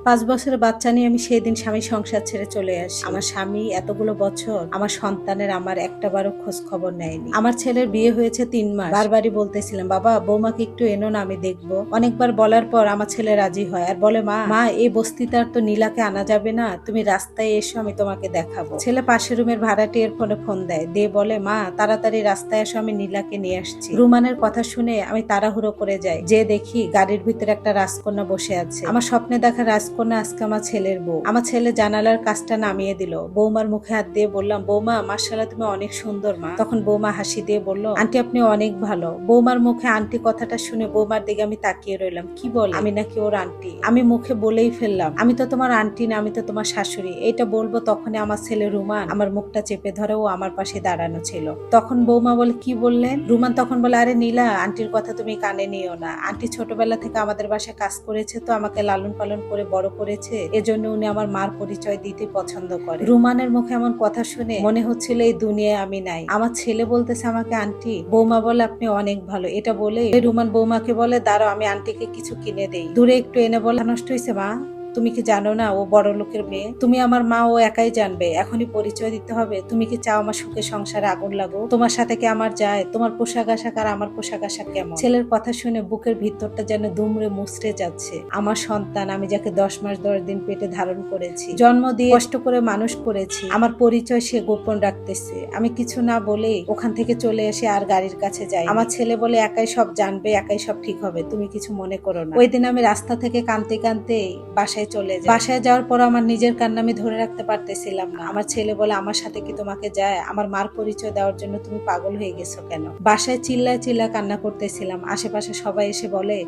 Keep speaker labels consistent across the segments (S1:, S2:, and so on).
S1: 5 বছরের বাচ্চা নিয়ে আমি সেই দিন স্বামী সংসার ছেড়ে চলে আসি। আমার স্বামী এতগুলো বছর আমার সন্তানের আমার একটাবারও খোঁজ খবর নেয়নি। আমার ছেলের বিয়ে হয়েছে 3 মাস। বারবারই বলতেছিলাম, বাবা বৌমাকে একটু এনো না, আমি দেখবো। অনেকবার বলার পর আমার ছেলে রাজি হয় আর বলে, মা মা এই বস্তিতে আর তো নীলাকে আনা যাবে না, তুমি রাস্তায় এসো, আমি তোমাকে দেখাবো। ছেলে পাশের রুমের ভাড়াটিয়ার ফোনে ফোন দেয়, দিয়ে বলে, মা তাড়াতাড়ি রাস্তায় এসো, আমি নীলাকে নিয়ে আসছি। রুমানের কথা শুনে আমি তাড়াহুড়ো করে যাই, যে দেখি গাড়ির ভিতরে একটা রাজকন্যা বসে আছে। আমার স্বপ্নে দেখা রাজকন্যা আজকে আমার ছেলের বউ। আমার ছেলে জানালার কাজটা নামিয়ে দিল, বৌমার মুখে হাত দিয়ে বললাম, বৌমা মাশাআল্লাহ তুমি অনেক সুন্দর মা। তখন বৌমা হাসি দিয়ে বলল, আন্টি আপনি অনেক ভালো। বৌমার মুখে আন্টি কথাটা শুনে বৌমার দিকে আমি তাকিয়ে রইলাম, কি বল আমি নাকি ওর আন্টি? আমি মুখে বলেই ফেললাম, আমি তো তোমার আন্টি না, আমি তো তোমার শাশুড়ি। এটা বলবো তখনই আমার ছেলে রুমান আমার মুখটা চেপে ধরে, ও আমার পাশে দাঁড়ানো ছিল। তখন বৌমা বলে, কি বললেন? রুমান তখন বলে, আরে নীলা আন্টির কথা তুমি কানে নিও না। আন্টি ছোটবেলা থেকে আমাদের বাসায় কাজ করেছে, তো আমাকে লালন পালন করে বড় করেছে, এজন্য উনি আমার মার পরিচয় দিতে পছন্দ করে। রুমানের মুখে এমন কথা শুনে মনে হচ্ছিল এই দুনিয়ায় আমি নাই। আমার ছেলে বলতেছে আমাকে আন্টি, বৌমা বলে আপনি অনেক ভালো। এটা বলে রুমান বৌমাকে বলে, দাঁড়াও আমি আন্টিকে কিছু কিনে দেই। দূরে একটু এনে বলে, নষ্ট হয়েছে মা, তুমি কি জানো না ও বড় লোকের মেয়ে? তুমি আমার মা, ও একাই জানবে, এখনই পরিচয় দিতে হবে। তুমি কি চাও আমার সুখে সংসারে আগুন লাগো? তোমার সাথে কি আমার যায়? তোমার পোশাক আশাক আর আমার পোশাক আশাক কেমন? ছেলের কথা শুনে বুকের ভিতরটা যেন দুমড়ে মুচড়ে যাচ্ছে। আমার সন্তান, আমি যাকে 10 মাস 10 দিন পেটে ধারণ করেছি, জন্ম দিয়ে কষ্ট করে মানুষ করেছি, আমার পরিচয় সে গোপন রাখতেছে। আমি কিছু না বলেই ওখান থেকে চলে এসে আর গাড়ির কাছে যাই। আমার ছেলে বলে, একাই সব জানবে, একাই সব ঠিক হবে, তুমি কিছু মনে করো না। ওই দিন আমি রাস্তা থেকে কাঁদতে কাঁদতে বাসায় চলে যাই। বাসায় যাওয়ার পর আমার নিজের কান্না আমি ধরে রাখতে পারতেছিলাম না। আমার ছেলে বলে, আমার সাথে কি তোমাকে যায়? আমার মার পরিচয় দেওয়ার জন্য তুমি পাগল হয়ে গেছো কেন? বাসায় চিল্লায় চিল্লা কান্না করতেছিলাম। আশেপাশে সবাই এসে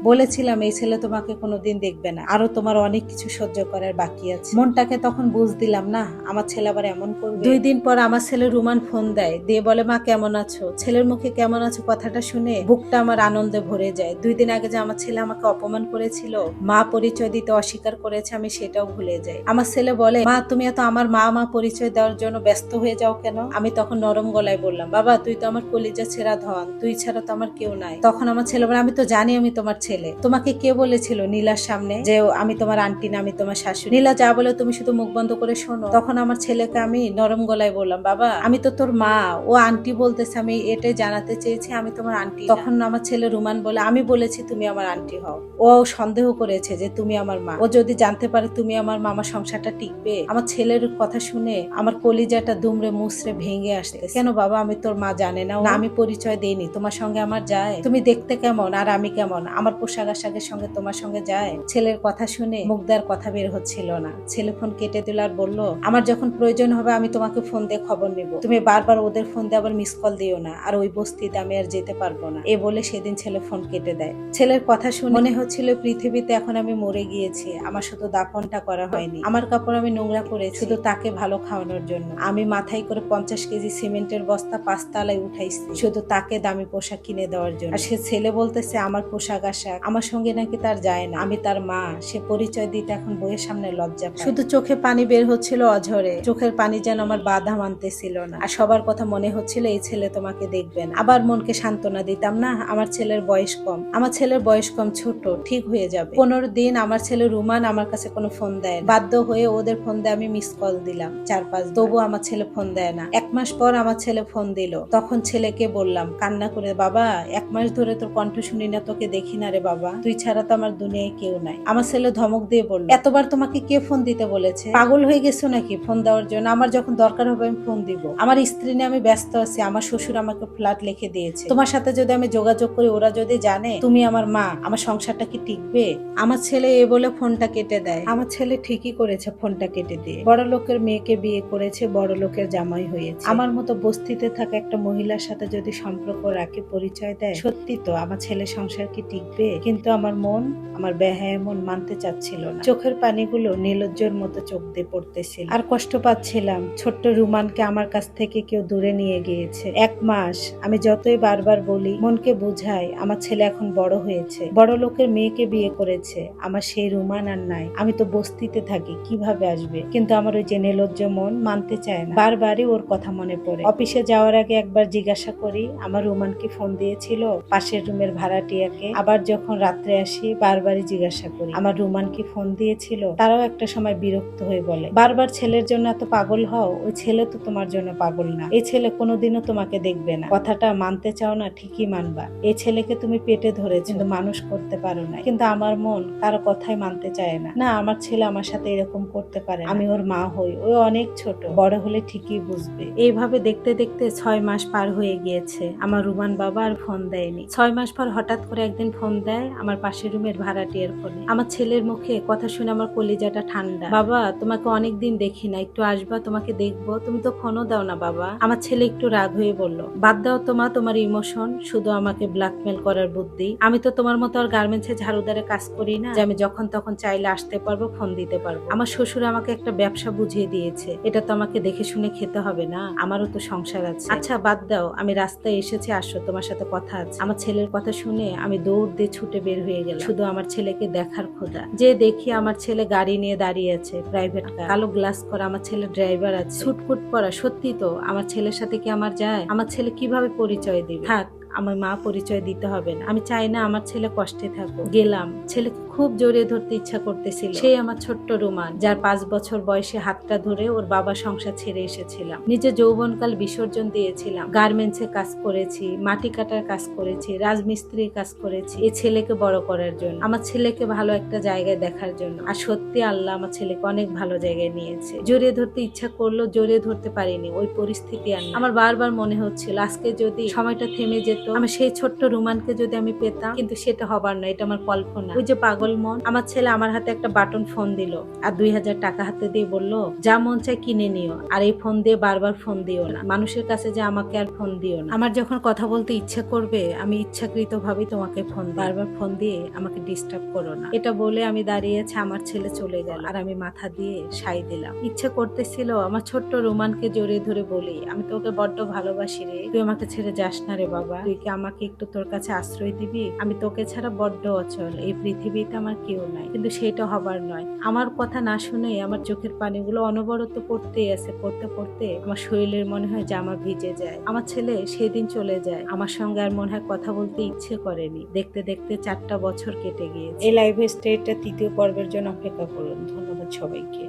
S1: বলেছিলাম এই ছেলে তোমাকে কোনোদিন দেখবে না, আরো তোমার অনেক কিছু সহ্য করার বাকি আছে। মনটাকে তখন বুঝ দিলাম না আমার ছেলে আবার এমন করবে। 2 দিন পর আমার ছেলে রুমান ফোন দেয়, দিয়ে বলে, মা কেমন আছো? ছেলের মুখে কেমন আছো কথাটা শুনে বুকটা আমার আনন্দে ভরে যায়। 2 দিন আগে যে আমার ছেলে আমাকে অপমান করেছিল, মা পরিচয় দিতে অস্বীকার করেছে, আমি সেটাও ভুলে যাই। আমার ছেলে বলে, মা তুমি এত আমার মা মা পরিচয় দেওয়ার জন্য ব্যস্ত হয়ে যাও কেন? আমি তখন নরম গলায় বললাম, বাবা তুই তো আমার কলিজা ছেঁড়া ধন, তুই ছাড়া তো আমার কেউ নাই। তখন আমার ছেলে বলে, আমি তো জানি আমি তোমার ছেলে। তোমাকে কে বলেছিল নীলার সামনে যে আমি তোমার আন্টি না, আমি তোমার শাশুড়ি? নীলা যা বলে তুমি শুধু মুখ বন্ধ করে শোনো। তখন আমার ছেলেকে আমি নরম গলায় বললাম, বাবা আমি তো তোর মা, ও আন্টি বলতেছে, আমি এটাই জানাতে চেয়েছি আমি তোমার আন্টি। তখন আমার ছেলে রুমান বলে, আমি বলেছি তুমি আমার আন্টি হও। ও সন্দেহ করেছে যে তুমি আমার মা, ও যদি জানতে পারে তুমি আমার মা, আমার সংসারটা টিকবে? আমার ছেলের কথা শুনে আমার কলিজাটা দুমড়ে মুচড়ে ভেঙে আসছে। কেন বাবা, আমি তোর মা জানে না? না আমি পরিচয় দেইনি, তোমার সঙ্গে আমার যায়? তুমি দেখতে কেমন আর আমি কেমন? আমার পোশাক আশাকের সঙ্গে তোমার সঙ্গে যায়? ছেলের কথা শুনে মুখ দেওয়ার কথা বের হচ্ছিল না। ছেলে ফোন কেটে দিল আর বলল, আমার যখন প্রয়োজন হবে আমি তোমাকে ফোন দিয়ে খবর নিব, তুমি বারবার ওদের ফোন দিয়ে আবার মিস কল দিও না, আর ওই বস্তিতে আমি আর যেতে পারবো না। এ বলে সেদিন ছেলে ফোন কেটে দেয়। ছেলের কথা শুনে মনে হচ্ছিল পৃথিবীতে এখন আমি মরে গিয়েছি, আমার শুধু দাফনটা করা হয়নি। আমার কাপড় আমি নোংরা করেছি শুধু তাকে ভালো খাওয়ানোর জন্য। আমি মাথায় করে 50 কেজি সিমেন্টের বস্তা 5 তলায় উঠাইছি শুধু তাকে দামি পোশাক কিনে দেওয়ার জন্য। আর সে ছেলে বলতেছে আমার পোশাক আশাক আমার সঙ্গে নাকি তার যায় না, আমি তার মা। সে পরিচয় দিতে এখন বইয়ের সামনে লজ্জা পায়। শুধু চোখে পানি বের হচ্ছিল অঝরে, চোখের পানি যেন আমার বাধা মানতেছিল না। আর সবার কথা মনে হচ্ছিল এই ছেলে তোমাকে দেখবে না। আবার মনকে সান্ত্বনা দিতাম, না আমার ছেলের বয়স কম, আমার ছেলের বয়স কম, ছোট, ঠিক হয়ে যাবে। 15 দিন আমার ছেলে রুমান আমার কাছে কোনো ফোন দেয় না। বাধ্য হয়ে ওদের ফোন দিয়ে আমি মিস কল দিলাম 4-5, তবু আমার ছেলে ফোন দেয় না। 1 মাস পর আমার ছেলে ফোন দিল। তখন ছেলেকে বললাম কান্না করে, বাবা 1 মাস ধরে তোর কণ্ঠ শুনি না, তোকে দেখি না রে বাবা, তুই ছাড়া তো আমার দুনিয়ায় কেউ নাই। আমার ছেলে ধমক দিয়ে বলল, এতবার তোমাকে কে ফোন দিতে বলেছে? পাগল হয়ে গেছো নাকি ফোন দেওয়ার জন্য? আমার যখন দরকার হবে আমি ফোন দিব। আমার স্ত্রী নিয়ে আমি ব্যস্ত আছি, আমার শ্বশুর আমাকে ফ্ল্যাট লিখে দিয়েছে, তোমার সাথে যদি আমি যোগাযোগ করি ওরা যদি জানে তুমি আমার মা, আমার সংসারটা কি টিকবে? আমার ছেলে এ বলে ফোনটা কেটে দেয়। আমার ছেলে ঠিকই করেছে ফোনটা কেটে দিয়ে, বড় লোকের মেয়েকে বিয়ে করেছে, বড় লোকের জামাই হয়েছে। আমার মতো বস্তিতে থাকা একটা মহিলার সাথে যদি সম্পর্ক রাখে, পরিচয় দেয়, সত্যি তো আমার ছেলে সংসার কি টিকবে? কিন্তু আমার মন, আমার বেহায়া মন মানতে চাচ্ছিল না। চোখের পানিগুলো নির্লজ্জের মতো চোখ দিয়ে পড়তেছিল। আর কষ্ট পাচ্ছিলাম, ছোট্ট রুমানকে আমার কাছ থেকে কেউ দূরে নিয়ে গিয়েছে। 1 মাস আমি যতই বারবার বলি, মনকে বুঝাই, আমার ছেলে এখন বড় হয়েছে, বড় লোকের মেয়েকে বিয়ে করেছে, আমার সেই রুমান আর নাই। আমি তো বস্তিতে থাকি, কিভাবে আসবে? কিন্তু আমার ওই যে নির্লজ্জ মন মানতে চায় না, বারবারই ওর কথা মনে পড়ে। অফিসে যাওয়ার আগে একবার জিজ্ঞাসা করি আমার রুমান কি ফোন দিয়েছিল পাশের রুমের ভাড়াটিয়াকে। আবার যখন রাত্রে আসি বারবারই জিজ্ঞাসা করি আমার রুমান কি ফোন দিয়েছিল। তারাও একটা সময় বিরক্ত হয়ে বলে, বারবার ছেলের জন্য এত পাগল হও, ওই ছেলে তো তোমার জন্য পাগল না। এই ছেলে কোনোদিনও তোমাকে দেখবে না। কথাটা মানতে চাও না, ঠিকই মানবা। এই ছেলেকে তুমি পেটে ধরেছো, কিন্তু মানুষ করতে পারো না। কিন্তু আমার মন কারো কথাই মানতে চায় না। না, আমার ছেলে আমার সাথে এরকম করতে পারে না। আমি ওর মা হই, ও অনেক ছোট, বড় হলে ঠিকই বুঝবে। এইভাবে দেখতে দেখতে 6 মাস পার হয়ে গিয়েছে। আমার রুমান বাবা আর ফোন দেয়নি। 6 মাস পর হঠাৎ করে একদিন ফোন দেয় আমার পাশের রুমের ভাড়াটিয়ার ফোনে। আমার ছেলের মুখে কথা শুনে আমার কলিজাটা ঠান্ডা। বাবা, তোমাকে অনেকদিন দেখি না, একটু আসবা, তোমাকে দেখবো। তুমি তো ফোনও দাও না বাবা। আমার ছেলে একটু রাগ হয়ে বলল, বাদ দাও তোমার ইমোশন, শুধু আমাকে ব্ল্যাকমেল করার বুদ্ধি। আমি তো তোমার মতো আর গার্মেন্টসে ঝাড়ুদারে কাজ করি না যে আমি যখন তখন চাইলে আসতে পারবো, ফোন দিতে পারবো। আমার শ্বশুর আমাকে একটা ব্যবসা বুঝিয়ে দিয়েছে, এটা তো আমাকে দেখে শুনে খেতে হবে না? আমারও তো সংসার আছে। আচ্ছা বাদ দাও, আমি রাস্তায় এসেছি, আসো, তোমার সাথে কথা আছে। আমার ছেলের কথা শুনে আমি দৌড় দিয়ে ছুটে বের হয়ে গেলাম, শুধু আমার ছেলেকে দেখার খোদা। যে দেখি আমার ছেলে গাড়ি নিয়ে দাঁড়িয়ে আছে, প্রাইভেট কার, কালো গ্লাস করা। আমার ছেলে ড্রাইভার আছে, ছুটকুট পরা। সত্যি তো, আমার ছেলের সাথে কি আমার যায়? আমার ছেলে কিভাবে পরিচয় দিবে? থাক, আমার মা পরিচয় দিতে হবে না। আমি চাই না আমার ছেলে কষ্টে থাকুক। গেলাম, ছেলেকে খুব জড়িয়ে ধরতে ইচ্ছা করতেছিল। সেই আমার ছোট্ট রুমান, যার 5 বছর বয়সে হাতটা ধরে ওর বাবা সংসার ছেড়ে এসেছিলাম। নিজে যৌবনকাল বিসর্জন দিয়েছিলাম। গার্মেন্টসে কাজ করেছি, মাটি কাটার কাজ করেছি, রাজমিস্ত্রির কাজ করেছি এই ছেলেকে বড় করার জন্য, আমার ছেলেকে ভালো একটা জায়গায় দেখার জন্য। আর সত্যি আল্লাহ আমার ছেলেকে অনেক ভালো জায়গায় নিয়েছে। জড়িয়ে ধরতে ইচ্ছা করলো, জড়িয়ে ধরতে পারিনি, ওই পরিস্থিতি আর না। আমার বারবার মনে হচ্ছিল আজকে যদি সময়টা থেমে যেত, আমার সেই ছোট্ট রুমানকে যদি আমি পেতাম, কিন্তু সেটা হবার না, এটা আমার কল্পনা। ওই যে পাগল মন। আমার ছেলে আমার হাতে একটা বাটন ফোন দিল আর 2000 টাকা হাতে দিয়ে বলল, যা মন চায় কিনে নিও, আর এই ফোন দিয়ে বারবার ফোন দিও না, মানুষের কাছে যে আমাকে আর ফোন দিও না। আমার যখন কথা বলতে ইচ্ছা করবে আমি ইচ্ছাকৃত ভাবে তোমাকে ফোন, বারবার ফোন দিয়ে আমাকে ডিস্টার্ব করো না। এটা বলে আমি দাঁড়িয়েছে, আমার ছেলে চলে গেল আর আমি মাথা দিয়ে সাই দিলাম। ইচ্ছে করতেছিল আমার ছোট্ট রোমানকে জড়িয়ে ধরে বলি, আমি তোকে বড্ড ভালোবাসি রে, তুই আমাকে ছেড়ে যাস না রে বাবা, তুই কি আমাকে একটু তোর কাছে আশ্রয় দিবি? আমি তোকে ছাড়া বড্ড অচল, এই পৃথিবীতে আমার কেউ নাই। কিন্তু সেটা হবার নয়। আমার কথা না শুনে আমার চোখের পানিগুলো অনবরত পড়তেই আছে। পড়তে পড়তে আমার শরীরের মনে হয় জামা ভিজে যায়। আমার ছেলে সেদিন চলে যায়, আমার সঙ্গে আর মনে হয় কথা বলতে ইচ্ছে করেনি। দেখতে দেখতে 4টা বছর কেটে গিয়েছে। এই লাইভ স্টোরিটা 3য় পর্বের জন্য অপেক্ষা করুন। ধন্যবাদ সবাইকে।